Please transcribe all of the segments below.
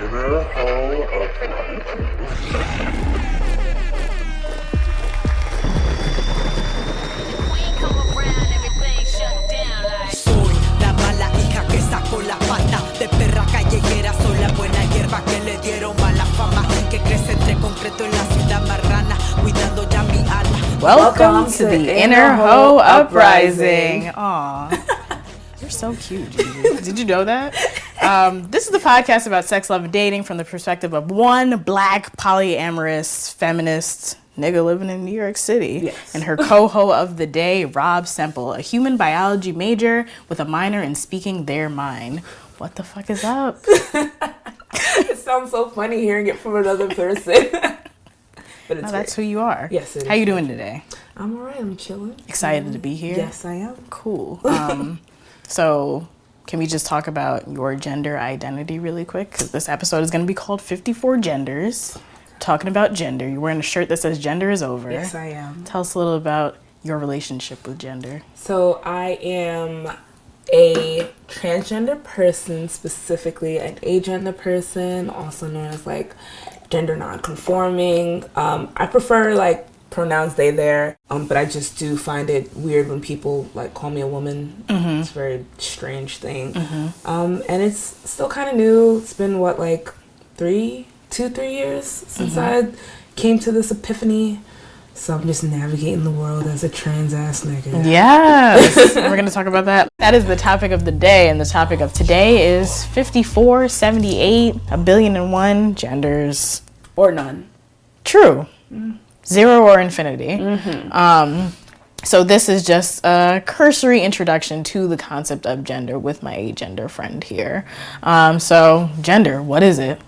inner hoe uprising. Soy la mala hija que sacó la pata de perra callejera, soy la buena hierba que le dieron mala fama, que crece entre concreto en la ciudad marrana, cuidando ya mi alma. Welcome to the Inner Hoe Uprising. Aw. You're so cute, Gigi. Did you know that? This is the podcast about sex, love, and dating from the perspective of one black, polyamorous, feminist nigga living in New York City. Yes. And her co-ho of the day, Rob Semple, a human biology major with a minor in speaking their mind. What the fuck is up? It sounds so funny hearing it from another person. But it's That's who you are. Yes, it How is. you doing today? I'm alright, I'm chilling. Excited to be here? Yes, I am. Cool. So can we just talk about your gender identity really quick? Because this episode is going to be called 54 Genders. Talking about gender. You're wearing a shirt that says gender is over. Yes, I am. Tell us a little about your relationship with gender. So I am a transgender person, specifically an agender person, also known as like gender non-conforming. I prefer like pronouns they, their, but I just do find it weird when people like call me a woman. Mm-hmm. It's a very strange thing. And it's still kind of new. It's been what, like 3 years since I came to this epiphany. So I'm just navigating the world as a trans ass nigga. Yes, we're going to talk about that. That is the topic of the day, and the topic of today is 54, 78, a billion and one genders. Or none. True. Zero or infinity. So this is just a cursory introduction to the concept of gender with my agender friend here. So gender, what is it,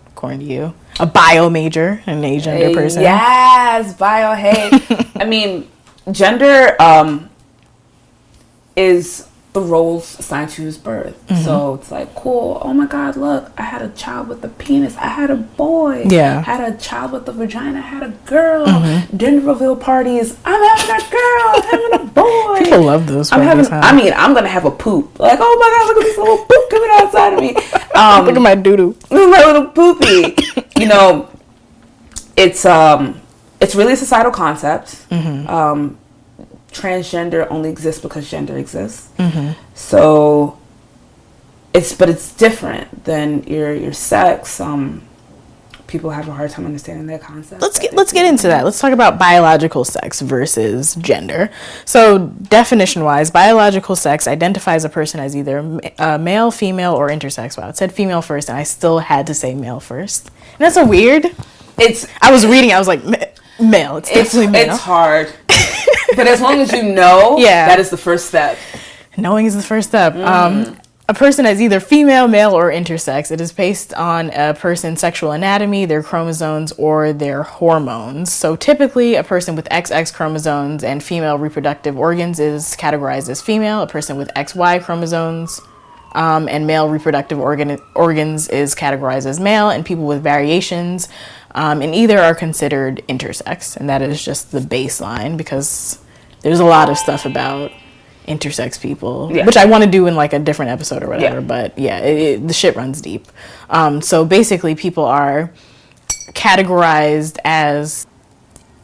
according to you? A bio major, an agender person? Yes, bio, hey. I mean, gender is the roles assigned to his birth. So it's like, cool, oh my God, look, I had a child with a penis, I had a boy. Yeah. I had a child with a vagina, I had a girl. Gender reveal parties, I'm having a girl, I'm having a boy. People love those I'm parties, having, huh? I mean, I'm gonna have a poop. Like, oh my God, look at this little poop coming outside of me. Look at my doo-doo. This is my little poopy. You know, it's really a societal concept. Transgender only exists because gender exists. So it's different than your sex. People have a hard time understanding that concept. Let's get into that. Let's talk about biological sex versus gender. So definition-wise, biological sex identifies a person as either male, female, or intersex. Wow, it said female first, and I still had to say male first. And that's so weird. I was reading, I was like, male. It's definitely male. It's hard. But as long as you know, Yeah. that is the first step. Knowing is the first step. A person as either female, male, or intersex. It is based on a person's sexual anatomy, their chromosomes, or their hormones. So typically, a person with XX chromosomes and female reproductive organs is categorized as female. A person with XY chromosomes and male reproductive organs is categorized as male. And people with variations in either are considered intersex. And that is just the baseline, because there's a lot of stuff about intersex people, which I want to do in like a different episode or whatever, but the shit runs deep. So basically people are categorized as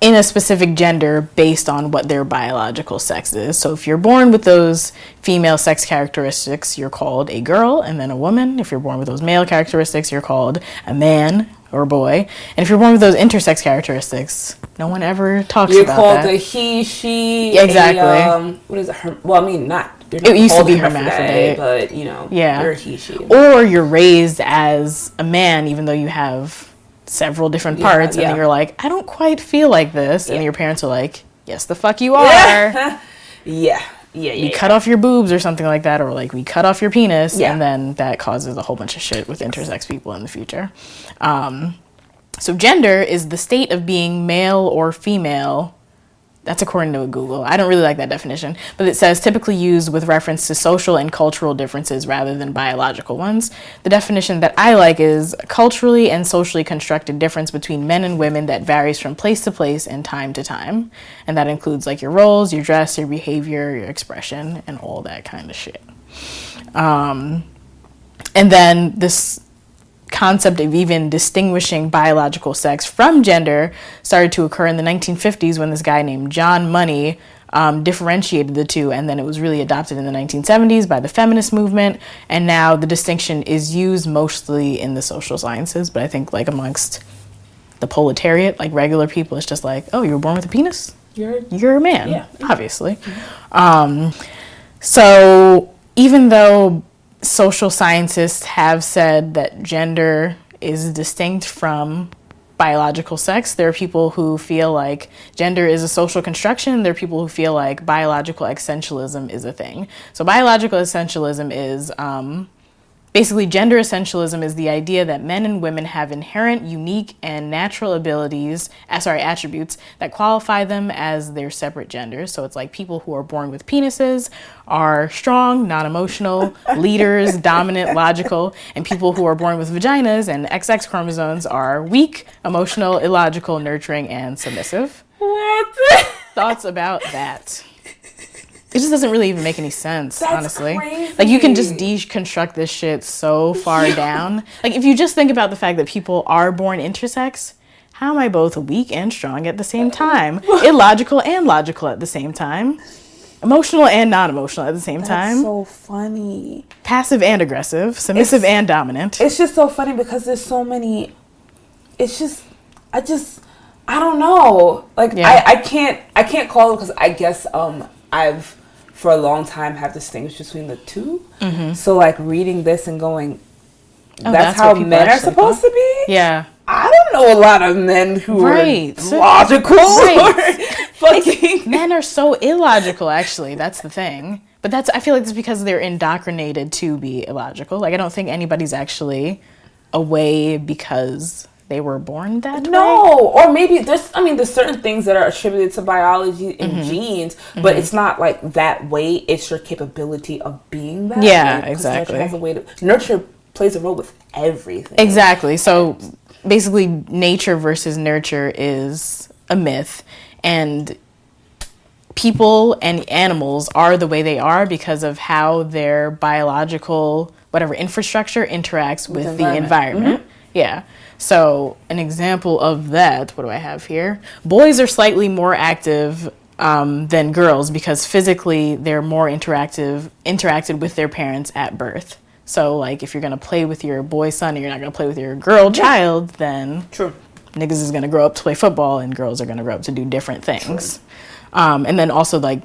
in a specific gender based on what their biological sex is. So if you're born with those female sex characteristics, you're called a girl and then a woman. If you're born with those male characteristics, you're called a man or boy. And if you're born with those intersex characteristics, no one ever talks about that. You're called a he, she. Exactly. What is it? Well, I mean, not. It used to be hermaphrodite, hermaphrodite, but you know, you're a he, she. Or you're raised as a man, even though you have several different parts, and then you're like, I don't quite feel like this, and your parents are like, yes, the fuck you are. We cut off your boobs or something like that, or like we cut off your penis, and then that causes a whole bunch of shit with intersex people in the future. So gender is the state of being male or female. That's according to Google. I don't really like that definition, but it says typically used with reference to social and cultural differences rather than biological ones. The definition that I like is culturally and socially constructed difference between men and women that varies from place to place and time to time. And that includes like your roles, your dress, your behavior, your expression, and all that kind of shit. And then this concept of even distinguishing biological sex from gender started to occur in the 1950s when this guy named John Money differentiated the two, and then it was really adopted in the 1970s by the feminist movement, and now the distinction is used mostly in the social sciences, but I think like amongst the proletariat, like regular people, it's just like, oh, you were born with a penis? You're a man, yeah. Obviously. So even though social scientists have said that gender is distinct from biological sex, there are people who feel like gender is a social construction. There are people who feel like biological essentialism is a thing. So biological essentialism is basically, gender essentialism is the idea that men and women have inherent, unique, and natural attributes that qualify them as their separate genders. So it's like people who are born with penises are strong, non-emotional, leaders, dominant, logical, and people who are born with vaginas and XX chromosomes are weak, emotional, illogical, nurturing, and submissive. What? Thoughts about that? It just doesn't really even make any sense, That's honestly. Crazy. Like, you can just deconstruct this shit so far down. Like, if you just think about the fact that people are born intersex, how am I both weak and strong at the same time? Illogical and logical at the same time? Emotional and non-emotional at the same time? That's so funny. Passive and aggressive, submissive and dominant. It's just so funny because there's so many. It's just, I don't know. Like, yeah. I can't call it because I guess I've for a long time have distinguished between the two. Mm-hmm. So like reading this and going, that's how men are supposed to be? Yeah. I don't know a lot of men who are logical. Right. Like, men are so illogical, actually. That's the thing. But I feel like it's because they're indoctrinated to be illogical. Like, I don't think anybody's actually away because they were born that way. No, or maybe there's certain things that are attributed to biology and genes, but it's not like that way. It's your capability of being that. Yeah, exactly. Nurture plays a role with everything. Exactly. So basically, nature versus nurture is a myth, and people and animals are the way they are because of how their biological infrastructure interacts with the environment. Mm-hmm. Yeah. So an example of that, what do I have here? Boys are slightly more active than girls because physically they're more interacted with their parents at birth. So like if you're going to play with your boy son and you're not going to play with your girl child, then niggas is going to grow up to play football and girls are going to grow up to do different things. And then also like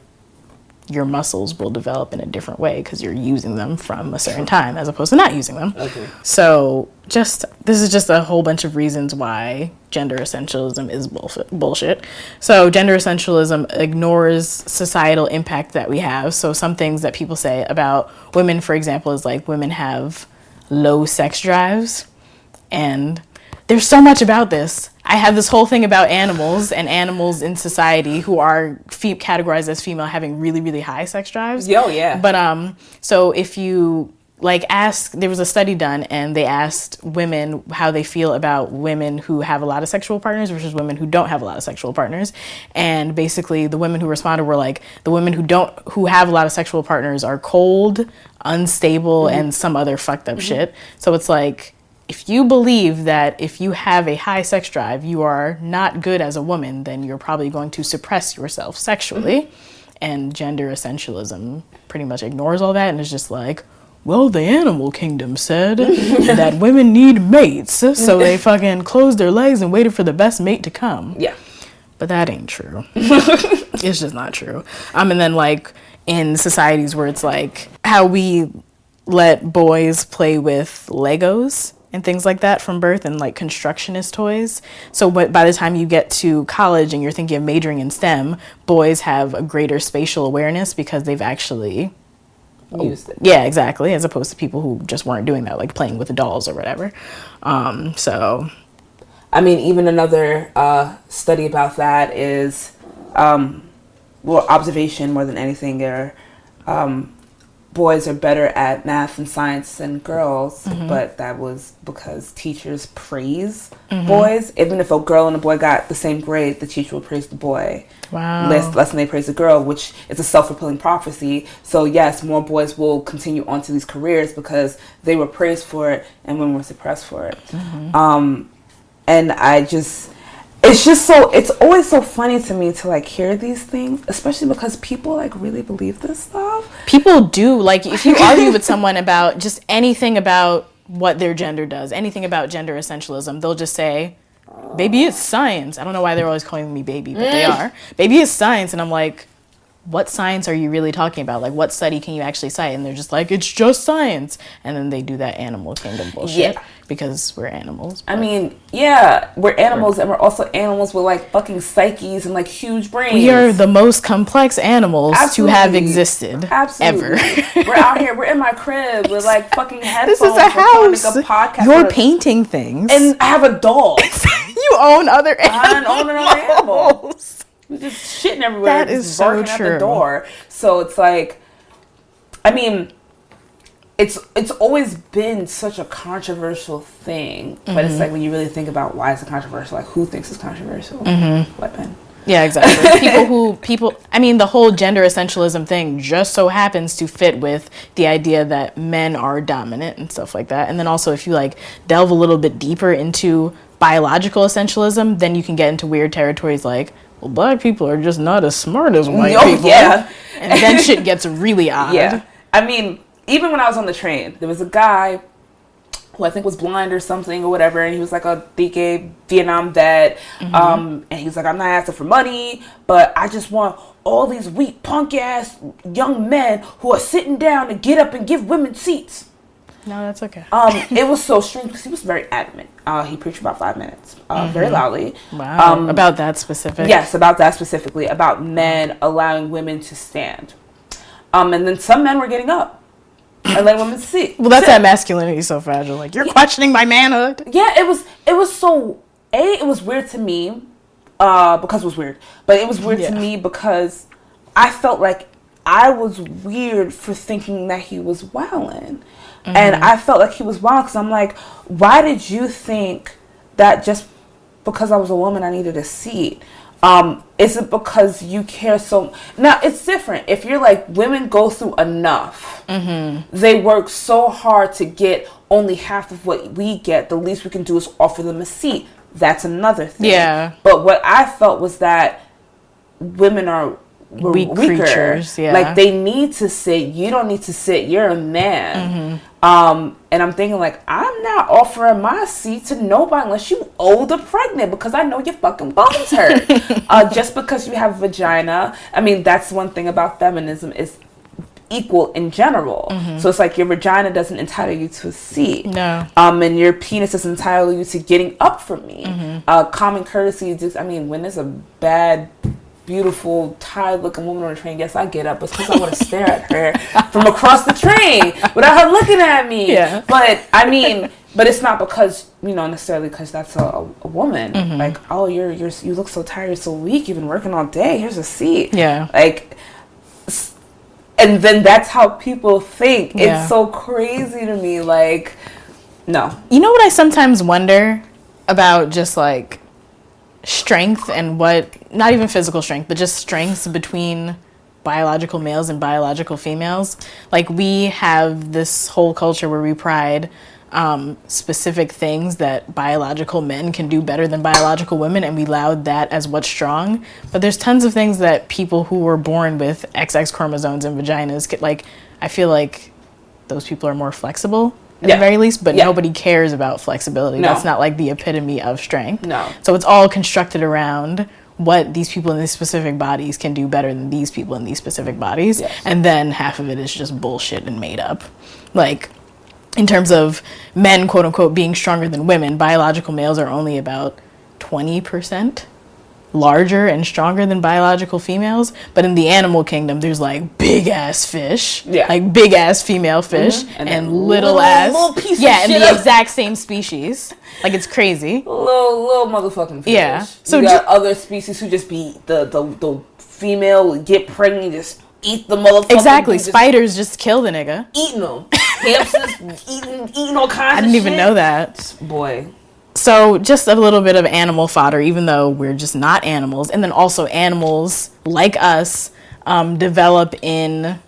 your muscles will develop in a different way because you're using them from a certain time as opposed to not using them. Okay. So this is just a whole bunch of reasons why gender essentialism is bullshit. So gender essentialism ignores societal impact that we have. So some things that people say about women, for example, is like women have low sex drives, and there's so much about this. I have this whole thing about animals and animals in society who are categorized as female having really, really high sex drives. Oh, yeah. But so if you there was a study done and they asked women how they feel about women who have a lot of sexual partners versus women who don't have a lot of sexual partners. And basically the women who responded were like, the women who have a lot of sexual partners are cold, unstable, and some other fucked up shit. So it's like, if you believe that if you have a high sex drive, you are not good as a woman, then you're probably going to suppress yourself sexually. And gender essentialism pretty much ignores all that and is just like, well, the animal kingdom said that women need mates, so they fucking closed their legs and waited for the best mate to come. Yeah. But that ain't true. It's just not true. And then like in societies where it's like how we let boys play with Legos and things like that from birth and like constructionist toys. So by the time you get to college and you're thinking of majoring in STEM, boys have a greater spatial awareness because they've actually used it. Yeah, exactly. As opposed to people who just weren't doing that, like playing with the dolls or whatever. So, I mean, even another study about that is, observation more than anything. boys are better at math and science than girls, but that was because teachers praise boys. Even if a girl and a boy got the same grade, the teacher would praise the boy less than they praise the girl, which is a self-fulfilling prophecy. So yes, more boys will continue onto these careers because they were praised for it and women were suppressed for it. And it's always so funny to me to like hear these things, especially because people like really believe this stuff. People do. Like, if you argue with someone about just anything about what their gender does, anything about gender essentialism, they'll just say, baby, it's science. I don't know why they're always calling me baby, but they are. Baby, it's science. And I'm like, what science are you really talking about? Like, what study can you actually cite? And they're just like, it's just science. And then they do that animal kingdom bullshit because we're animals. I mean, yeah, we're animals, and we're also animals with like fucking psyches and like huge brains. We are the most complex animals to have existed ever. We're out here, we're in my crib with like fucking headphones. This is a house. A podcast. You're painting things. And I have a dog. You own other animals. I own another animal. We just shitting everywhere. That is so true. At the door. So it's like, I mean, it's always been such a controversial thing. But it's like when you really think about why it's controversial, like who thinks it's controversial? White men. Yeah, exactly. I mean, the whole gender essentialism thing just so happens to fit with the idea that men are dominant and stuff like that. And then also if you like delve a little bit deeper into biological essentialism, then you can get into weird territories like, well, black people are just not as smart as white people. Yeah. And then shit gets really odd. Yeah. I mean, even when I was on the train, there was a guy who I think was blind or something or whatever, and he was like a DK Vietnam vet. And he was like, I'm not asking for money, but I just want all these weak punk ass young men who are sitting down to get up and give women seats. No, that's okay. It was so strange because he was very adamant. He preached about 5 minutes, very loudly. Wow. About that specific? Yes, about that specifically, about men allowing women to stand. And then some men were getting up and letting women sit. Well, that's that masculinity so fragile. Like, you're questioning my manhood. Yeah, it was so, it was weird to me, because it was weird. But it was weird to me because I felt like I was weird for thinking that he was wildin'. And I felt like he was wild because I'm like, why did you think that just because I was a woman I needed a seat? Is it because you care so? Now, it's different. If you're like, women go through enough. They work so hard to get only half of what we get. The least we can do is offer them a seat. That's another thing. Yeah. But what I felt was that women are weak creatures. Yeah. Like, they need to sit. You don't need to sit. You're a man. And I'm thinking, like, I'm not offering my seat to nobody unless you old or pregnant because I know your fucking bones hurt. Just because you have a vagina. I mean, that's one thing about feminism is equal in general. So it's like your vagina doesn't entitle you to a seat. No. And your penis doesn't entitle you to getting up from me. Common courtesy is, I mean, when there's a bad, beautiful, tired-looking woman on the train, yes, I get up. It's because I want to stare at her from across the train without her looking at me. Yeah. But, I mean, but it's not because, necessarily because that's a woman. Like, oh, you look so tired, you're so weak, you've been working all day, here's a seat. Yeah. Like, and then that's how people think. Yeah. It's so crazy to me. Like, no. You know what I sometimes wonder about just, like, strength and not even physical strength, but just strengths between biological males and biological females. Like, we have this whole culture where we pride specific things that biological men can do better than biological women, and we laud that as what's strong. But there's tons of things that people who were born with XX chromosomes and vaginas, like, I feel like those people are more flexible at the very least, but nobody cares about flexibility. No. That's not like the epitome of strength. No. So it's all constructed around what these people in these specific bodies can do better than these people in these specific bodies. Yes. And then half of it is just bullshit and made up. Like, in terms of men, quote unquote, being stronger than women, biological males are only about 20% larger and stronger than biological females. But in the animal kingdom, there's like big ass fish, like big ass female fish, and little ass, and the exact same species. Like, it's crazy. Little motherfucking fish. Yeah. So you got other species who just be the female would get pregnant, just eat the motherfucker. Exactly. Spiders just kill the nigga. Eating them. Hamsters eating all kinds of shit. I didn't even know that. Boy. So just a little bit of animal fodder, even though we're just not animals. And then also animals, like us, develop in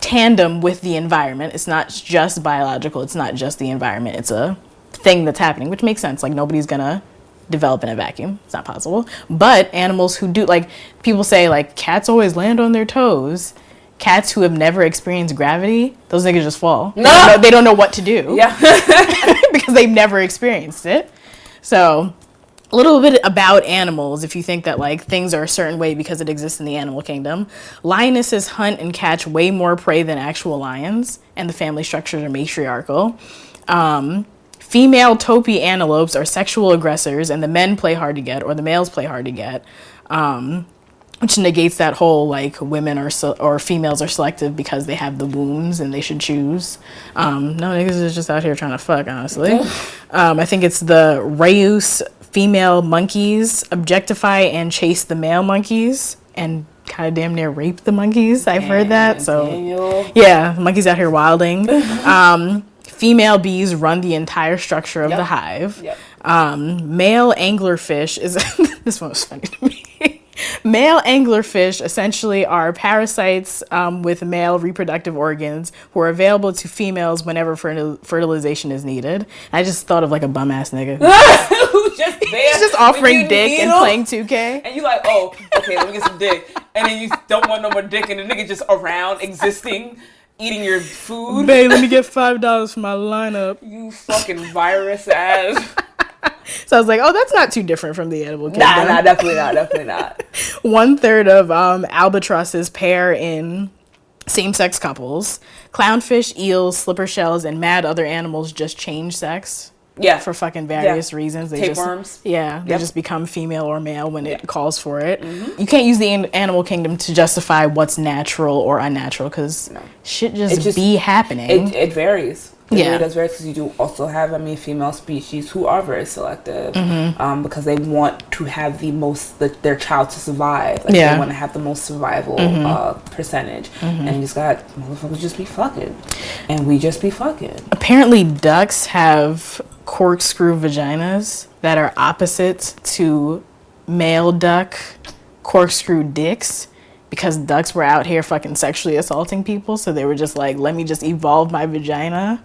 tandem with the environment. It's not just biological. It's not just the environment. It's a thing that's happening, which makes sense. Like, nobody's gonna develop in a vacuum. It's not possible. But animals who do, like, people say, like, cats always land on their toes. Cats who have never experienced gravity, those niggas just fall. No! They don't know what to do. Yeah. Because they've never experienced it. So, a little bit about animals, if you think that, like, things are a certain way because it exists in the animal kingdom. Lionesses hunt and catch way more prey than actual lions, and the family structures are matriarchal. Female topy antelopes are sexual aggressors, and the men play hard to get, or the males play hard to get. Which negates that whole, like, women or females are selective because they have the wombs and they should choose. No, niggas is just out here trying to fuck, honestly. I think it's the Rheus female monkeys objectify and chase the male monkeys and kind of damn near rape the monkeys. I've heard that. So, yeah, monkeys out here wilding. Female bees run the entire structure of the hive. Male anglerfish is... This one was funny to me. Male anglerfish essentially are parasites with male reproductive organs who are available to females whenever fertilization is needed. I just thought of, like, a bum ass nigga who's just there. He's just offering dick and playing 2K. And you like, oh, okay, let me get some dick. And then you don't want no more dick, and the nigga just around existing, eating your food. Babe, let me get $5 for my lineup. You fucking virus ass. So I was like, oh, that's not too different from the animal kingdom. Nah, definitely not. 1/3 of albatrosses pair in same-sex couples. Clownfish, eels, slipper shells, and mad other animals just change sex. Yeah. For fucking various reasons. They Tapeworms. They just become female or male when it calls for it. Mm-hmm. You can't use the animal kingdom to justify what's natural or unnatural because shit just be happening. It varies. It really does vary because you do also have, female species who are very selective because they want to have their child to survive. Like they want to have the most survival percentage. And you just got motherfuckers just be fucking. And we just be fucking. Apparently ducks have corkscrew vaginas that are opposite to male duck corkscrew dicks. Because ducks were out here fucking sexually assaulting people, so they were just like, let me just evolve my vagina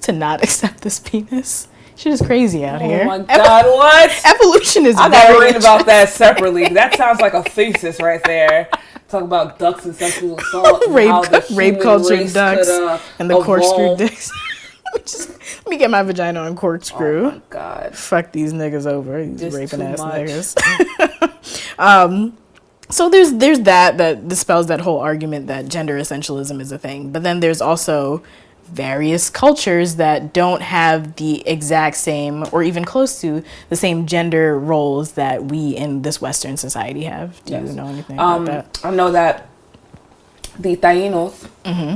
to not accept this penis. Shit is crazy out here. Oh my god, what? Evolution is I gotta read about that separately. That sounds like a thesis right there. Talk about ducks and sexual assault. rape culture ducks and the corkscrew dicks. Let me get my vagina on corkscrew. Oh my god. Fuck these niggas over. These raping ass niggas. So there's that dispels that whole argument that gender essentialism is a thing. But then there's also various cultures that don't have the exact same or even close to the same gender roles that we in this Western society have. Do you know anything about that? I know that the Tainos,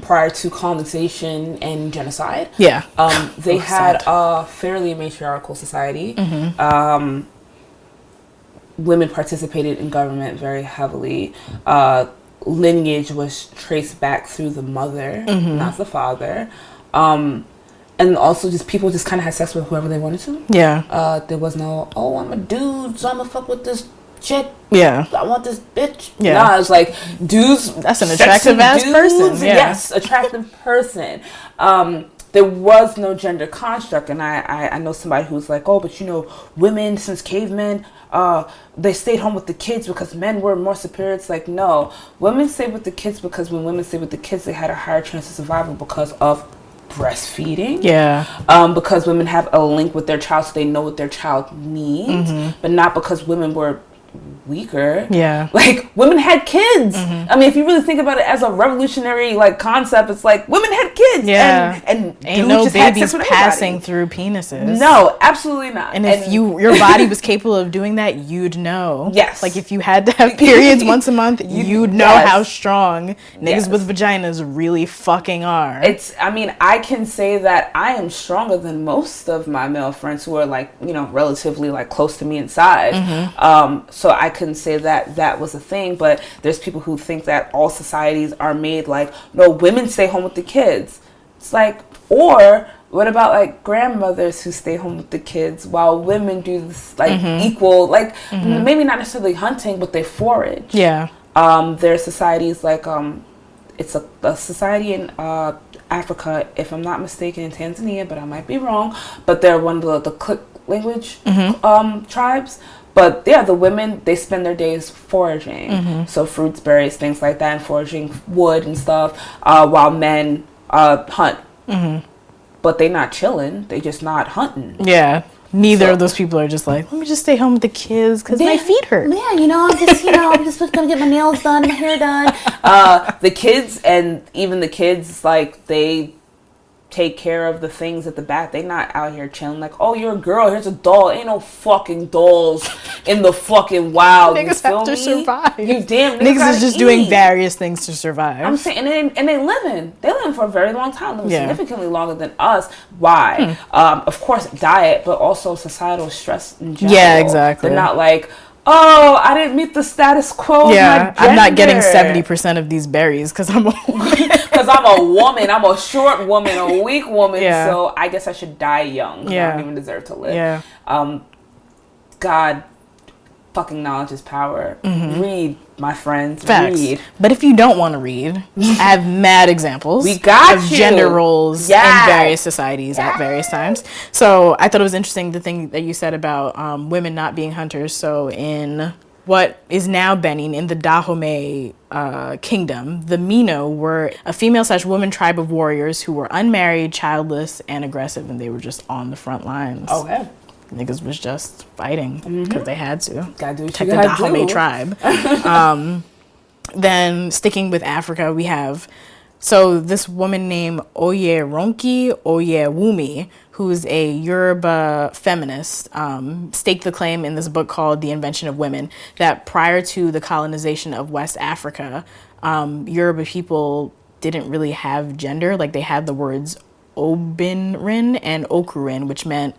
prior to colonization and genocide, they had a fairly matriarchal society. Women participated in government very heavily. Lineage was traced back through the mother, not the father. And also just people just kind of had sex with whoever they wanted to. Yeah. There was no, I'm a dude, so I'm gonna fuck with this chick. Yeah. I want this bitch. Yeah. Nah, it's like dudes. That's an attractive ass person. Yeah. Yes, attractive person. There was no gender construct, and I know somebody who's like, but women since cavemen, they stayed home with the kids because men were more superior. It's like, no, women stayed with the kids because when women stayed with the kids, they had a higher chance of survival because of breastfeeding. Yeah. Because women have a link with their child, so they know what their child needs, but not because women were weaker. Yeah. Like, women had kids. If you really think about it as a revolutionary concept, it's like women had kids. Yeah. And ain't no babies passing through penises. No, absolutely not. And if your body was capable of doing that, you'd know. Yes. Like, if you had to have periods once a month, you'd know how strong niggas with vaginas really fucking are. I can say that I am stronger than most of my male friends who are relatively close to me in size. So I couldn't say that was a thing, but there's people who think that all societies are made like, no, women stay home with the kids. It's like, or what about like grandmothers who stay home with the kids while women do this like equal, like maybe not necessarily hunting, but they forage. Yeah. There are societies like it's a society in Africa, if I'm not mistaken, in Tanzania, but I might be wrong. But they're one of the Click language tribes. But yeah, the women, they spend their days foraging, so fruits, berries, things like that, and foraging wood and stuff, while men hunt. But they not chilling; they just not hunting. Yeah. Neither of those people are just like, let me just stay home with the kids because my feet hurt. Yeah, I'm just gonna get my nails done, my hair done. The kids, and even the kids, like, they take care of the things at the back. They not out here chilling like, oh, you're a girl, here's a doll. Ain't no fucking dolls in the fucking wild. Niggas have to survive. You damn niggas is just doing various things to survive. I'm saying, and they living for a very long time, significantly longer than us. Why? Of course, diet, but also societal stress in general. Yeah, exactly. They're not like, oh, I didn't meet the status quo. Yeah, I'm not getting 70% of these berries because I'm a woman. Because I'm a woman. I'm a short woman, a weak woman. Yeah. So I guess I should die young. Yeah. I don't even deserve to live. Yeah. God, fucking knowledge is power. Read, my friends. Facts. Read. But if you don't want to read, I have mad examples of gender roles in various societies at various times. So I thought it was interesting the thing that you said about women not being hunters. So in what is now Benin, in the Dahomey kingdom, the Mino were a female/woman tribe of warriors who were unmarried, childless, and aggressive, and they were just on the front lines. Okay. Niggas was just fighting because they had to. Gotta do what protect you the gotta Dahomey do. tribe. Then sticking with Africa, we have this woman named Oyeronki Oyewumi, who's a Yoruba feminist, staked the claim in this book called The Invention of Women that prior to the colonization of West Africa, Yoruba people didn't really have gender. Like, they had the words obinrin and okurin, which meant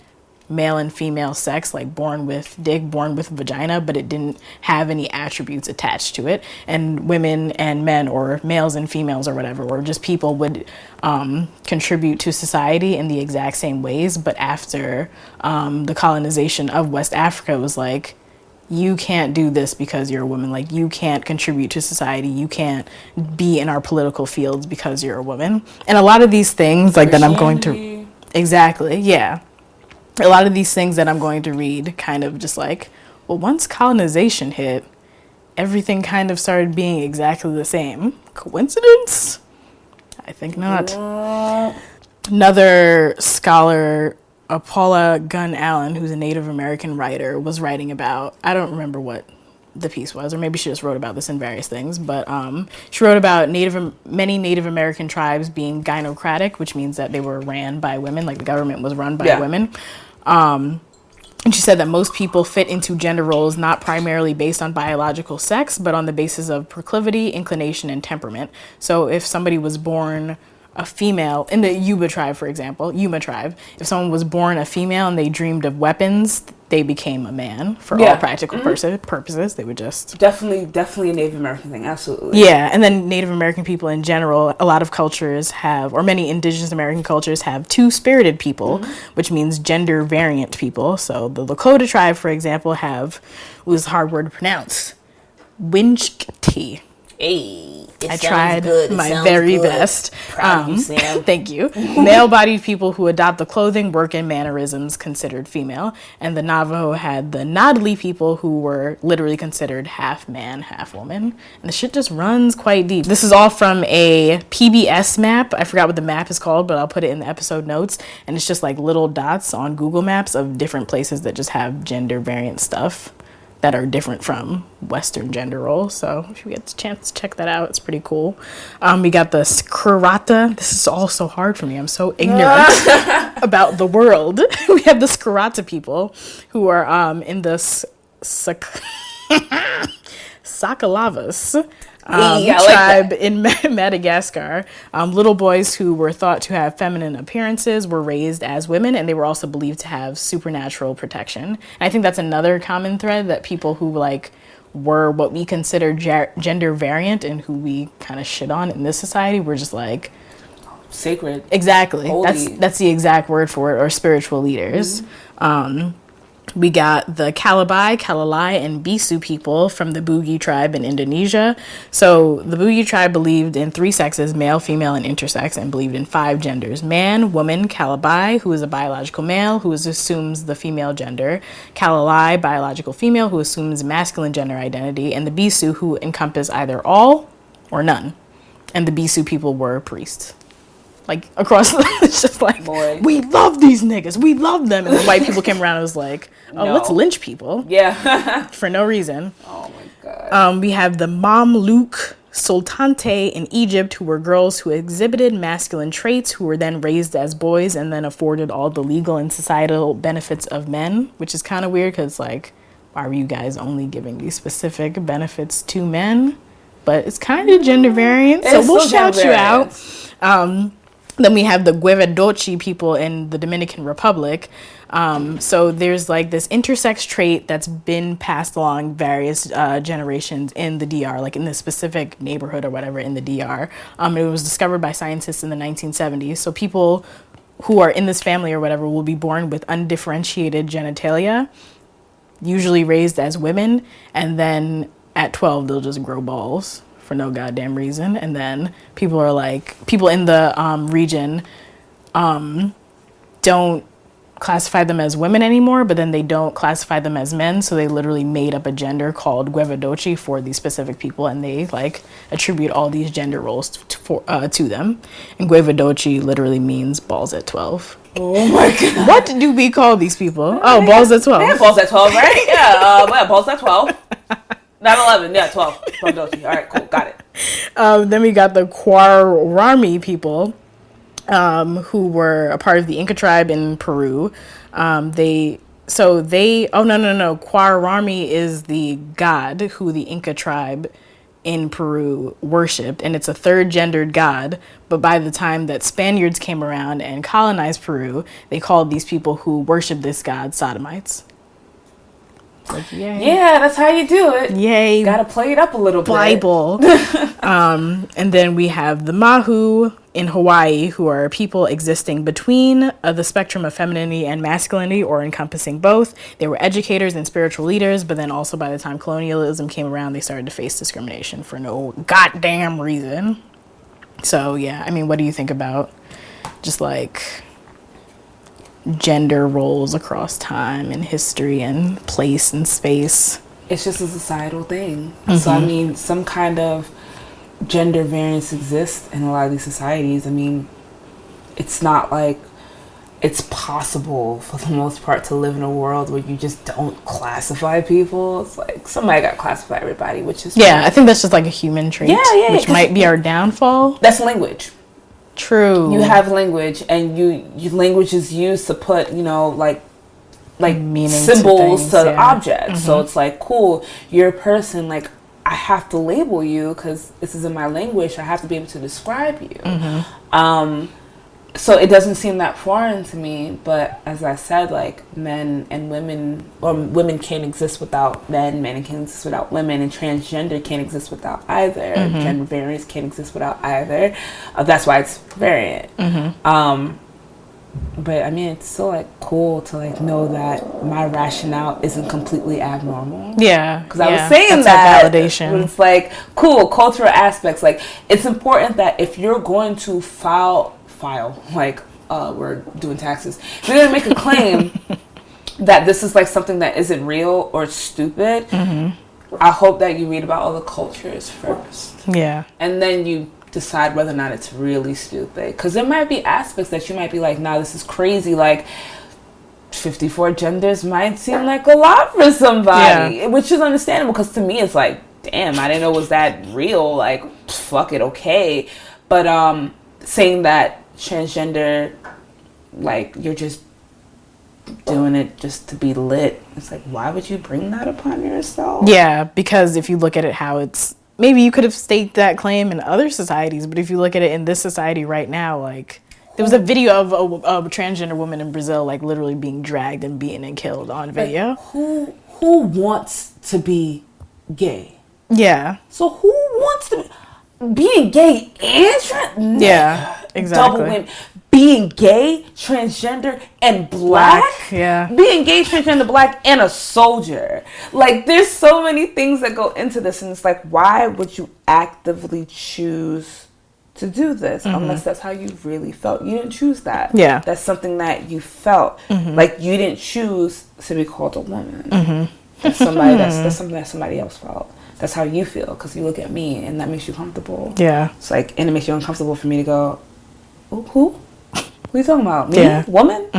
male and female sex, like born with dick, born with vagina, but it didn't have any attributes attached to it. And women and men, or males and females or whatever, or just people, would contribute to society in the exact same ways. But after the colonization of West Africa, it was like, you can't do this because you're a woman. Like, you can't contribute to society. You can't be in our political fields because you're a woman. And a lot of these things, like, that I'm going to... Exactly, yeah. A lot of these things that I'm going to read kind of just like, well, once colonization hit, everything kind of started being exactly the same. Coincidence? I think not. Another scholar, Paula Gunn Allen, who's a Native American writer, was writing about, I don't remember what the piece was, or maybe she just wrote about this in various things, but she wrote about many Native American tribes being gynocratic, which means that they were ran by women, like the government was run by women. And she said that most people fit into gender roles not primarily based on biological sex, but on the basis of proclivity, inclination, and temperament. So if somebody was born a female, in the Yuba tribe, for example, Yuma tribe, if someone was born a female and they dreamed of weapons, they became a man for all practical purposes. They would just... Definitely a Native American thing, absolutely. Yeah, and then Native American people in general, a lot of cultures have, or many indigenous American cultures have two-spirited people, which means gender variant people. So the Lakota tribe, for example, have, it was a hard word to pronounce, Winchkti. Hey, I tried my very best. Proud of you, Sam. Thank you. Male-bodied people who adopt the clothing, work, and mannerisms considered female. And the Navajo had the Nodli people who were literally considered half man, half woman. And the shit just runs quite deep. This is all from a PBS map. I forgot what the map is called, but I'll put it in the episode notes. And it's just like little dots on Google Maps of different places that just have gender variant stuff that are different from Western gender roles. So if you get the chance to check that out, it's pretty cool. We got the Skarata. This is all so hard for me. I'm so ignorant about the world. We have the Skarata people who are in the Sakalavas tribe in Madagascar. Little boys who were thought to have feminine appearances were raised as women, and they were also believed to have supernatural protection. And I think that's another common thread, that people who like were what we consider gender variant and who we kind of shit on in this society, we're just like sacred. Exactly. Holy. That's the exact word for it, or spiritual leaders. We got the Kalabai, Kalalai, and Bisu people from the Bugis tribe in Indonesia. So the Bugis tribe believed in 3 sexes, male, female, and intersex, and believed in 5 genders. Man, woman, Kalabai, who is a biological male, who assumes the female gender. Kalalai, biological female, who assumes masculine gender identity. And the Bisu, who encompass either all or none. And the Bisu people were priests. Like, across it's just like, Boy. We love these niggas, we love them. And the white people came around and was like, oh, No. let's lynch people. Yeah. For no reason. Oh my God. We have the Mamluk Sultanate in Egypt, who were girls who exhibited masculine traits, who were then raised as boys and then afforded all the legal and societal benefits of men, which is kind of weird because, like, why were you guys only giving these specific benefits to men? But it's kind of gender variant, so we'll shout you out. Then we have the Guevedochi people in the Dominican Republic. So there's like this intersex trait that's been passed along various generations in the DR, like in this specific neighborhood or whatever in the DR. It was discovered by scientists in the 1970s. So people who are in this family or whatever will be born with undifferentiated genitalia, usually raised as women, and then at 12 they'll just grow balls for no goddamn reason. And then people in the region don't classify them as women anymore, but then they don't classify them as men, so they literally made up a gender called Guevedochi for these specific people, and they like attribute all these gender roles to them. And Guevedochi literally means balls at 12. Oh my God. What do we call these people? Oh, balls at 12. Yeah, balls at 12, right? Yeah, balls at 12. Not 11, yeah, 12. Guevedochi. All right, cool, got it. Then we got the Quararmi people, who were a part of the Inca tribe in Peru. Quararami is the god who the Inca tribe in Peru worshipped, and it's a third gendered god. But by the time that Spaniards came around and colonized Peru, they called these people who worship this god sodomites. Like, yay. Yeah, that's how you do it. Yay. Gotta play it up a little bit. Bible. And then we have the Mahu in Hawaii, who are people existing between the spectrum of femininity and masculinity, or encompassing both. They were educators and spiritual leaders, but then also by the time colonialism came around, they started to face discrimination for no goddamn reason. So yeah, I mean, what do you think about just like gender roles across time and history and place and space? It's just a societal thing. So I mean, some kind of gender variance exists in a lot of these societies. I mean, it's not like it's possible for the most part to live in a world where you just don't classify people. It's like somebody got to classify everybody, which is I think that's just like a human trait, which might be our downfall. That's language. True. You have language, and you language is used to put, like meaning symbols to to objects. So it's like, cool, you're a person, like I have to label you because this is in my language. I have to be able to describe you. So it doesn't seem that foreign to me. But as I said, like men and women, or women can't exist without men can't exist without women, and transgender can't exist without either. Gender variance can't exist without either. That's why it's variant. But I mean, it's still like cool to like know that my rationale isn't completely abnormal. Yeah, because I was saying that validation. It's like cool cultural aspects. Like it's important that if you're going to file like we're doing taxes, if you're gonna make a claim that this is like something that isn't real or stupid, I hope that you read about all the cultures first. Yeah, and then you decide whether or not it's really stupid, because there might be aspects that you might be like, nah, this is crazy. Like 54 genders might seem like a lot for somebody, which is understandable, because to me it's like, damn, I didn't know it was that real. Like, fuck it, okay. But saying that transgender, like you're just doing it just to be lit, it's like, why would you bring that upon yourself? Yeah, because if you look at it how it's, maybe you could have staked that claim in other societies, but if you look at it in this society right now, like there was a video of a transgender woman in Brazil, like literally being dragged and beaten and killed on video. Like, who wants to be gay. Yeah. So who wants to being gay and Yeah, exactly. double win. Being gay, transgender, and black. Yeah. Being gay, transgender, black, and a soldier. Like, there's so many things that go into this, and it's like, why would you actively choose to do this unless that's how you really felt? You didn't choose that. Yeah. That's something that you felt. Like, you didn't choose to be called a woman. That's something that somebody else felt. That's how you feel, because you look at me and that makes you comfortable. Yeah. It's like, and it makes you uncomfortable for me to go, who? What are you talking about? Me? Yeah. Woman?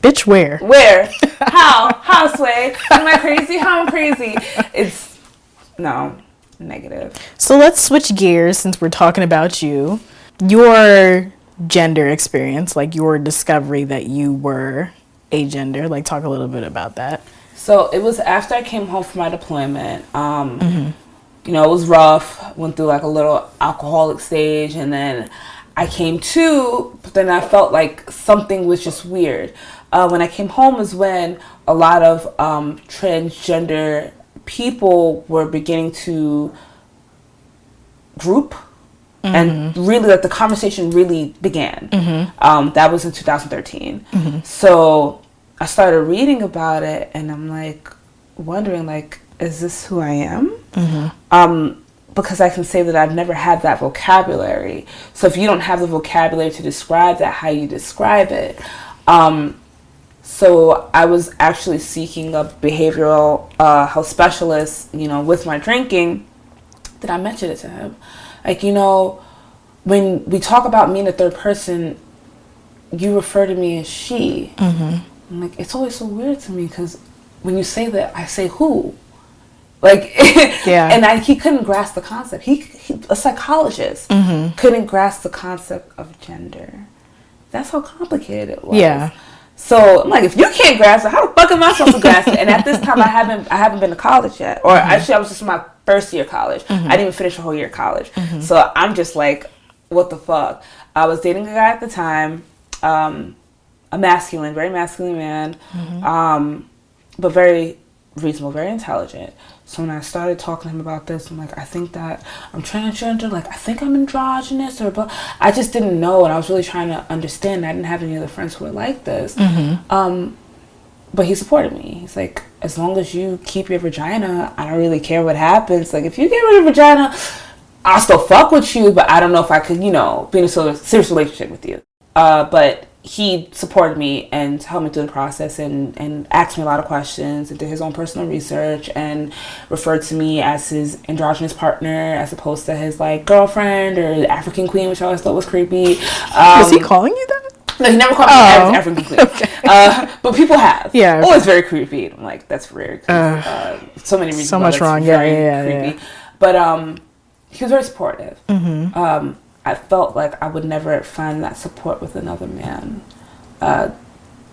Bitch, where? Where? How, Sway? Am I crazy? How I'm crazy? It's, no, negative. So let's switch gears since we're talking about you. Your gender experience, like your discovery that you were agender. Like, talk a little bit about that. So it was after I came home from my deployment. You know, it was rough. Went through like a little alcoholic stage, and then I came to, but then I felt like something was just weird. When I came home is when a lot of transgender people were beginning to group, and really, like, the conversation really began. That was in 2013. So I started reading about it, and I'm like wondering, like, is this who I am? Because I can say that I've never had that vocabulary. So if you don't have the vocabulary to describe that, how you describe it? So I was actually seeking a behavioral health specialist, you know, with my drinking. That I mentioned it to him. Like, you know, when we talk about me in the third person, you refer to me as she. I'm like, it's always so weird to me, because when you say that, I say who? Like, Yeah. And he couldn't grasp the concept. He a psychologist, couldn't grasp the concept of gender. That's how complicated it was. Yeah. So I'm like, if you can't grasp it, how the fuck am I supposed to grasp it? And at this time, I haven't been to college yet, or actually, I was just in my first year of college. I didn't even finish a whole year of college. So I'm just like, what the fuck? I was dating a guy at the time, a masculine, very masculine man, but very reasonable, very intelligent. So when I started talking to him about this, I'm like, I think that I'm transgender, like, I think I'm androgynous, but I just didn't know, and I was really trying to understand. I didn't have any other friends who were like this. But he supported me. He's like, as long as you keep your vagina, I don't really care what happens. Like, if you get rid of your vagina, I'll still fuck with you, but I don't know if I could, you know, be in a serious relationship with you. But he supported me and helped me through the process, and asked me a lot of questions, and did his own personal research, and referred to me as his androgynous partner as opposed to his, like, girlfriend or African queen, which I always thought was creepy. Was he calling you that? No, he never called me as African queen. Okay. But people have. Yeah. Oh, it's very creepy. I'm like, that's weird. So many reasons. So much wrong. Yeah, creepy. But he was very supportive. I felt like I would never find that support with another man.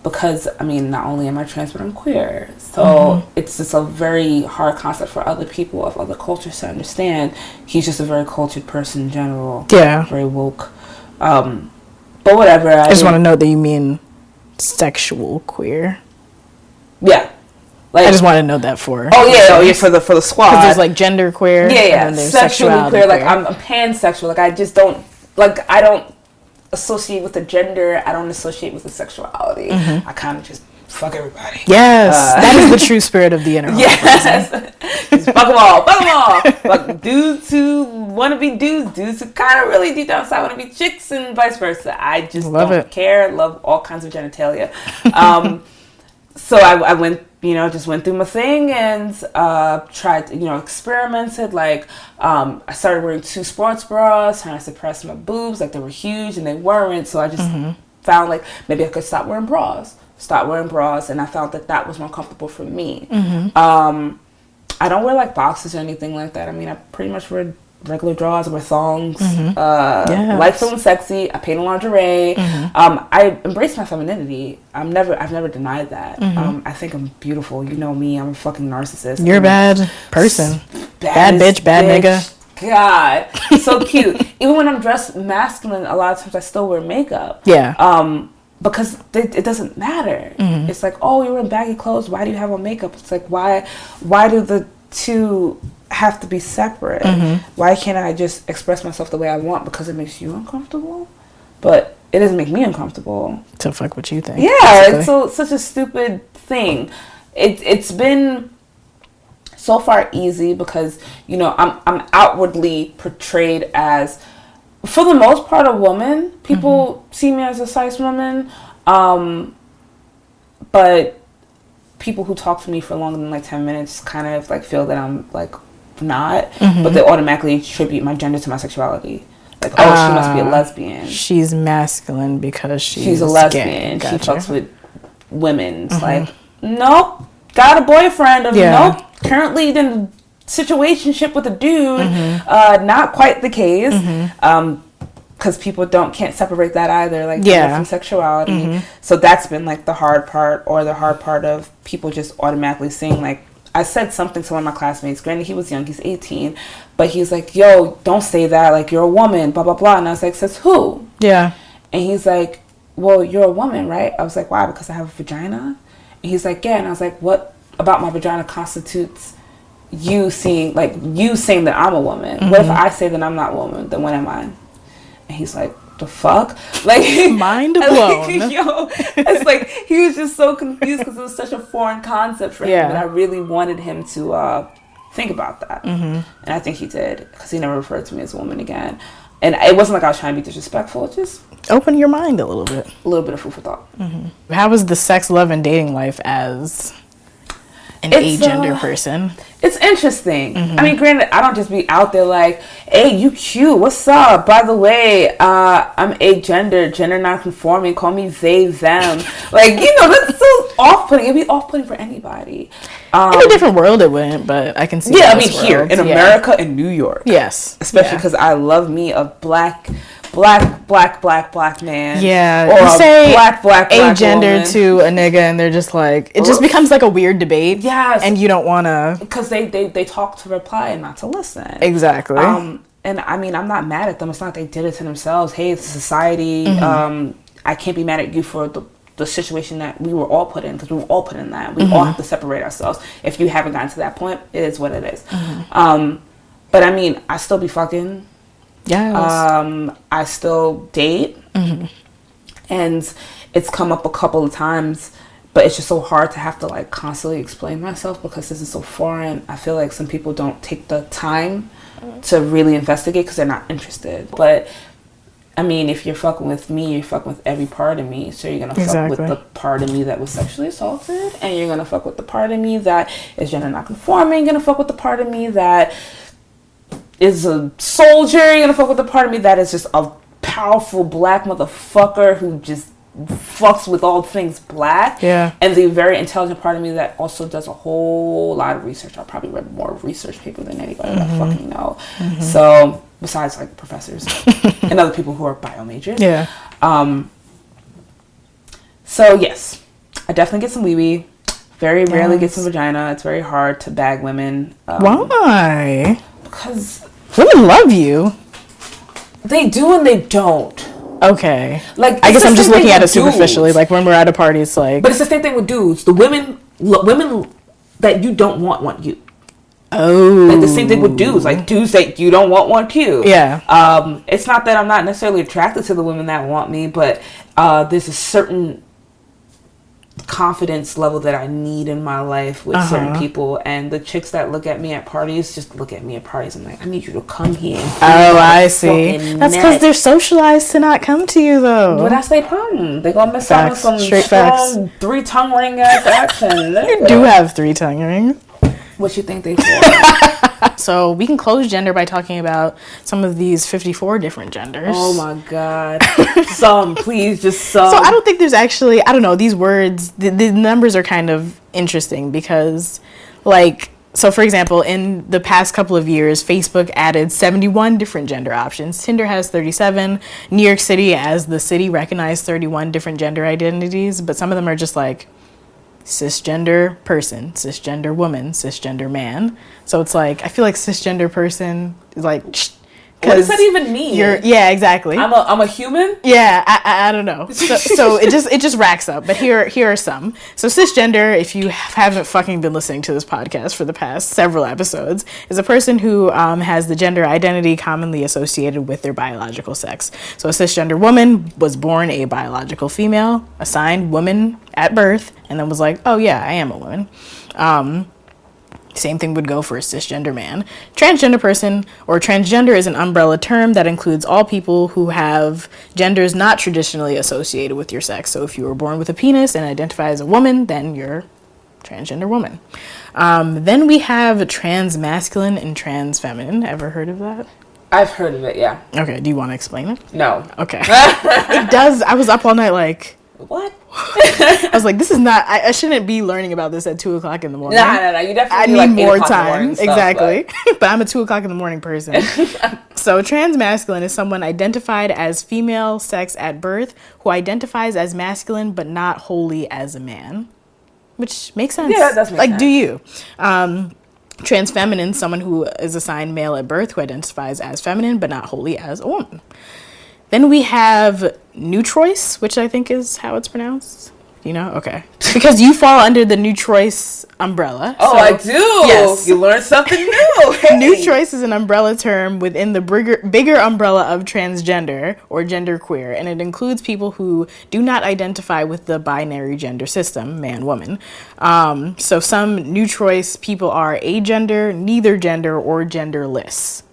Because, I mean, not only am I trans, but I'm queer. So it's just a very hard concept for other people of other cultures to understand. He's just a very cultured person in general. Yeah. Very woke. But whatever. I just want to note that you mean sexual queer. Yeah. Like, I just want to note that for. Oh yeah, for the squad. Because there's like gender queer. Yeah. And then there's Sexually sexuality queer. Like, I'm pansexual. Like, I just don't, like, I don't associate with the gender. I don't associate with the sexuality. I kind of just fuck everybody. Yes, that is the true spirit of the inner. Yes. Just fuck them all. Fuck dudes who want to be dudes who kind of really deep down inside want to be chicks, and vice versa. I just don't care. Love all kinds of genitalia. So I went, you know, just went through my thing and tried, you know, experimented. Like, I started wearing 2 sports bras, trying to suppress my boobs. Like, they were huge and they weren't. So I just found, like, maybe I could stop wearing bras. And I found that was more comfortable for me. I don't wear, like, boxes or anything like that. I mean, I pretty much wear regular drawers, I wear thongs. Like feeling sexy. I paint lingerie. I embrace my femininity. I've never denied that. I think I'm beautiful. You know me. I'm a fucking narcissist. You're a bad person. Bad bitch, bad nigga. God, so cute. Even when I'm dressed masculine, a lot of times I still wear makeup. Yeah. Because it doesn't matter. It's like, oh, you're wearing baggy clothes. Why do you have on makeup? It's like, why do the to have to be separate? Why can't I just express myself the way I want because it makes you uncomfortable? But it doesn't make me uncomfortable. So fuck what you think. Yeah, basically. It's such a stupid thing. It's been so far easy because, you know, I'm outwardly portrayed as, for the most part, a woman. People see me as a cis woman, but people who talk to me for longer than like 10 minutes kind of like feel that I'm like not, but they automatically attribute my gender to my sexuality. Like, oh, she must be a lesbian. She's masculine because she's a lesbian. Gotcha. She fucks with women. It's like, nope, got a boyfriend. Or nope, currently in a situationship with a dude. Not quite the case. Because people can't separate that either, like gender from sexuality. So that's been like the hard part, or the hard part of people just automatically saying, like, I said something to one of my classmates. Granted, he was young, he's 18, but he's like, yo, don't say that, like, you're a woman, blah, blah, blah. And I was like, says who? Yeah. And he's like, well, you're a woman, right? I was like, why? Because I have a vagina? And he's like, yeah. And I was like, what about my vagina constitutes you saying that I'm a woman? What if I say that I'm not a woman? Then when am I? And he's like, the fuck? Like, mind blown. Like, yo, it's like he was just so confused because it was such a foreign concept for him. But I really wanted him to think about that. And I think he did, because he never referred to me as a woman again. And it wasn't like I was trying to be disrespectful. Just open your mind a little bit. A little bit of food for thought. How was the sex, love, and dating life as an agender person? It's interesting. I mean, granted, I don't just be out there like, hey, you cute, what's up? By the way, I'm agender, gender non-conforming, call me they, them. Like, you know, that's so off-putting. It'd be off-putting for anybody. In a different world it wouldn't, but I can see I mean, here, in America and New York. Yes. Especially because I love me a black man. Yeah. Or you say black agender woman to a nigga and they're just like, it just becomes like a weird debate. Yes. And you don't want to. Because they talk to reply and not to listen. Exactly. And I mean, I'm not mad at them. It's not like they did it to themselves. Hey, it's society. I can't be mad at you for the situation that we were all put in, because we were all put in that. We all have to separate ourselves. If you haven't gotten to that point, it is what it is. But I mean, I still be fucking. Yes. I still date. And it's come up a couple of times, but it's just so hard to have to like constantly explain myself because this is so foreign. I feel like some people don't take the time to really investigate because they're not interested. But I mean, if you're fucking with me, you're fucking with every part of me. So you're gonna fuck with the part of me that was sexually assaulted, and you're gonna fuck with the part of me that is gender not conforming. You're gonna fuck with the part of me that is a soldier. You're gonna fuck with the part of me that is just a powerful black motherfucker who just fucks with all things black. Yeah. And the very intelligent part of me that also does a whole lot of research. I probably read more research paper than anybody that I fucking know. So besides like professors and other people who are bio majors. Yeah. So yes, I definitely get some wee-wee. Very rarely get some vagina. It's very hard to bag women. Why? Because women love you. They do and they don't. Okay. Like, I guess I'm just looking at it superficially. Like when we're at a party, it's like. But it's the same thing with dudes. The women that you don't want you. Oh. Like the same thing with dudes. Like dudes that you don't want you. Yeah. It's not that I'm not necessarily attracted to the women that want me, but there's a certain confidence level that I need in my life with certain people, and the chicks that look at me at parties just look at me at parties. I'm like, I need you to come here. I see. That's because they're socialized to not come to you, though. But that's their problem. They're gonna miss out on some strong 3 tongue ring ass action. You do have 3 tongue rings. What you think they for? So we can close gender by talking about some of these 54 different genders. Oh my God. Please, just some. So I don't think there's actually, I don't know, these words, the numbers are kind of interesting because, like, so for example, in the past couple of years, Facebook added 71 different gender options. Tinder has 37. New York City, as the city, recognized 31 different gender identities, but some of them are just like cisgender person, cisgender woman, cisgender man. So it's like, I feel like cisgender person is like What does that even mean? Yeah, exactly. I'm a human? Yeah, I don't know. So it just racks up. But here are some. So cisgender, if you haven't fucking been listening to this podcast for the past several episodes, is a person who has the gender identity commonly associated with their biological sex. So a cisgender woman was born a biological female, assigned woman at birth, and then was like, oh yeah, I am a woman. Same thing would go for a cisgender man. Transgender person, or transgender, is an umbrella term that includes all people who have genders not traditionally associated with your sex. So if you were born with a penis and identify as a woman, then you're transgender woman. Then we have trans masculine and trans feminine. Ever heard of that? I've heard of it, yeah. Okay, do you want to explain it? No. Okay. It does. I was up all night like... What? I was like, this is not, I shouldn't be learning about this at 2:00 in the morning. No. You definitely I need need like more 8 o'clock in the time. morning stuff, Exactly. But I'm a 2:00 in the morning person. So transmasculine is someone identified as female sex at birth who identifies as masculine but not wholly as a man. Which makes sense. Yeah, that does make sense. Like, do you? Transfeminine, someone who is assigned male at birth who identifies as feminine but not wholly as a woman. Then we have neutrois, which I think is how it's pronounced. You know? Okay. Because you fall under the neutrois umbrella. Oh, I do? Yes. You learned something new. Hey. Neutrois is an umbrella term within the bigger umbrella of transgender or genderqueer, and it includes people who do not identify with the binary gender system, man-woman. So some neutrois people are agender, neither gender, or genderless.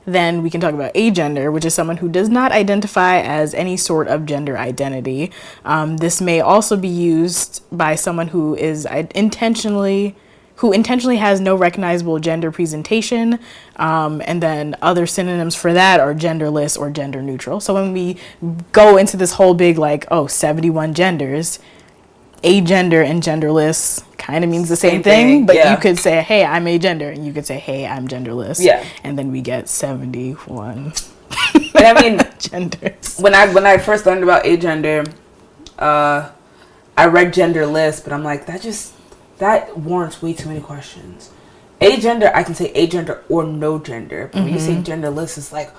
Then we can talk about agender, which is someone who does not identify as any sort of gender identity. This may also be used by someone who is intentionally has no recognizable gender presentation. And then other synonyms for that are genderless or gender neutral. So when we go into this whole big 71 genders, agender and genderless kind of means the same thing, but you could say, hey, I'm agender, and you could say, hey, I'm genderless. Yeah. And then we get 71 But I mean, genders. When I first learned about agender, I read genderless, but I'm like, that warrants way too many questions. Agender, I can say agender or no gender. But when you say genderless, it's like,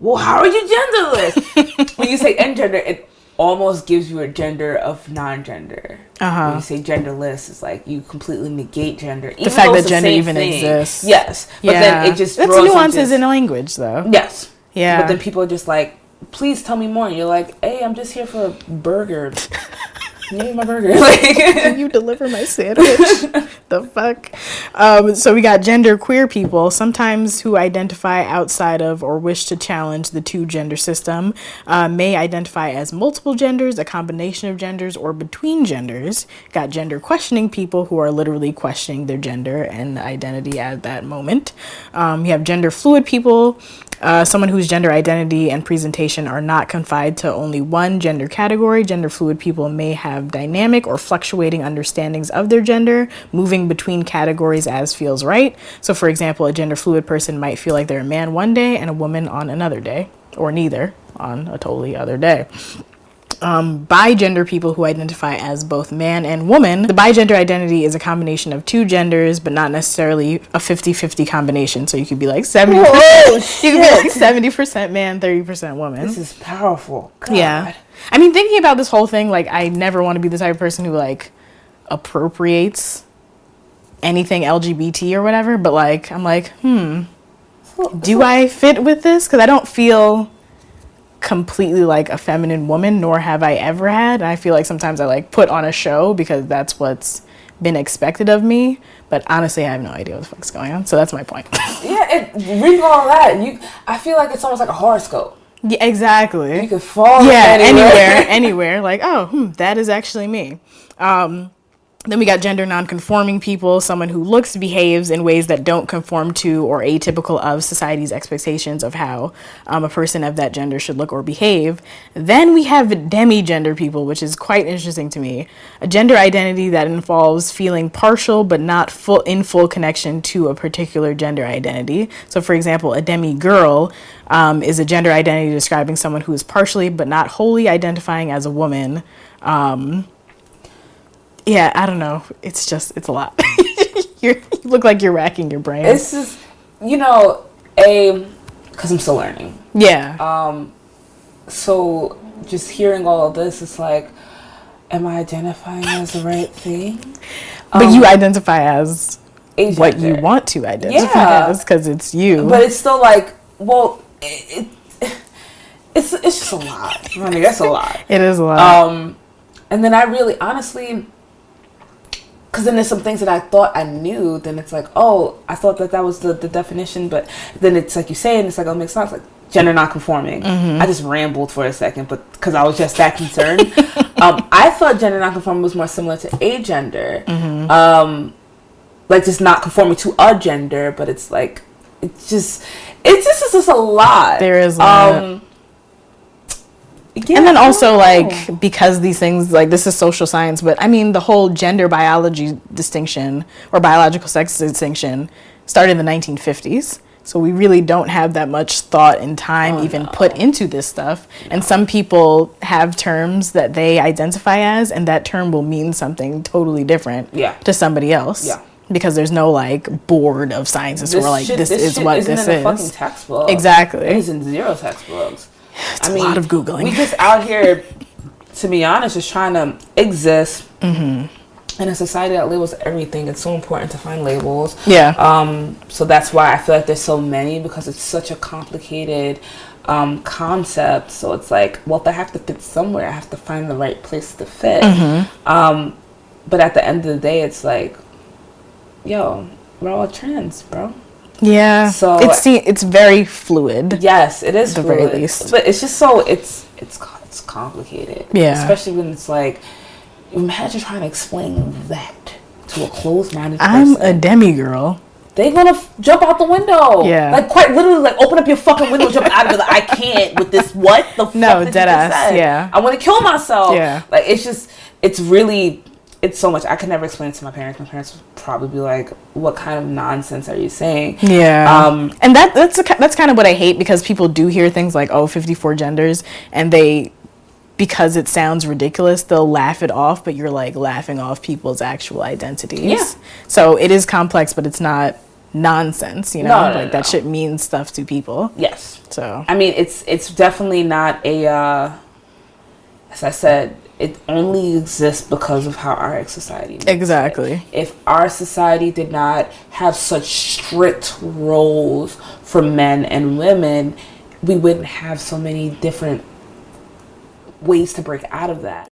well, how are you genderless? When you say engender, it almost gives you a gender of non-gender. When you say genderless, it's like you completely negate gender. The fact that gender even exists. Yes. But then it just that's nuances in language, though. Yes. Yeah. But then people are just like, please tell me more. And you're like, hey, I'm just here for a burger. Give me my burger. Can you deliver my sandwich? The fuck? So we got gender queer people, sometimes who identify outside of or wish to challenge the two gender system, may identify as multiple genders, a combination of genders, or between genders. Got gender questioning people who are literally questioning their gender and identity at that moment. You have gender fluid people, someone whose gender identity and presentation are not confined to only one gender category. Gender fluid people may have dynamic or fluctuating understandings of their gender, moving between categories as feels right. So, for example, a gender fluid person might feel like they're a man one day and a woman on another day, or neither on a totally other day. Bigender people who identify as both man and woman. The bigender identity is a combination of two genders, but not necessarily a 50-50 combination. So you could be like 70%. You could be like 70% man, 30% woman. This is powerful. God. Yeah. I mean, thinking about this whole thing, like, I never want to be the type of person who appropriates anything LGBT or whatever. But I'm like, do I fit with this? Because I don't feel completely like a feminine woman, nor have I ever had. And I feel like sometimes I put on a show because that's what's been expected of me, but honestly I have no idea what the fuck's going on, so that's my point. Reading all that, I feel like it's almost like a horoscope. Yeah, exactly. You could fall anywhere like, that is actually me. Then we got gender non-conforming people, someone who looks, behaves in ways that don't conform to or atypical of society's expectations of how a person of that gender should look or behave. Then we have demigender people, which is quite interesting to me. A gender identity that involves feeling partial but not in full connection to a particular gender identity. So, for example, a demigirl is a gender identity describing someone who is partially but not wholly identifying as a woman. Yeah, I don't know. It's a lot. You look like you're racking your brain. It's just, a because I'm still learning. Yeah. So just hearing all of this, it's like, am I identifying as the right thing? But you identify as Agender. what you want to identify as, because it's you. But it's still like, well, it's just a lot. I mean, that's a lot. It is a lot. And then I really, honestly, because then there's some things that I thought I knew, then it's like, oh, I thought that was the definition, but then it's like you say, and it's like, oh, it makes sense, like gender nonconforming. I just rambled for a second, but because I was just that concerned. I thought gender nonconforming was more similar to agender, like just not conforming to a gender, but it's like, it's just a lot. There is a lot. Yeah, and then also, like, because these things, like, this is social science, but I mean, the whole gender biology distinction or biological sex distinction started in the 1950s. So we really don't have that much thought and time put into this stuff. And some people have terms that they identify as, and that term will mean something totally different to somebody else. Yeah. Because there's no, like, board of scientists who are like, this is what this is. In a fucking textbook. Exactly. It is in 0 textbooks. It's a lot of Googling. We just out here, to be honest, just trying to exist in a society that labels everything. It's so important to find labels. Yeah. So that's why I feel like there's so many, because it's such a complicated concept. So it's like, well, if I have to fit somewhere, I have to find the right place to fit. But at the end of the day, it's like, yo, we're all trans, bro. Yeah, so it's very fluid. Yes, it is at the fluid, very least. but it's just so it's complicated. Yeah, especially when it's like, imagine trying to explain that to a closed-minded person. I'm a demi-girl. They're gonna jump out the window. Yeah, like quite literally, like open up your fucking window, jump out of it. Like, I can't with this. What the fuck? No, dead ass. Yeah, I want to kill myself. Yeah, like it's really. It's so much. I could never explain it to my parents. My parents would probably be like, "What kind of nonsense are you saying?" Yeah. And that's kind of what I hate, because people do hear things like, "Oh, 54 genders," and because it sounds ridiculous, they'll laugh it off. But you're like laughing off people's actual identities. Yeah. So it is complex, but it's not nonsense. You know, that shit means stuff to people. Yes. So I mean, it's definitely not a. As I said, it only exists because of how our society makes exactly it. If our society did not have such strict roles for men and women, we wouldn't have so many different ways to break out of that.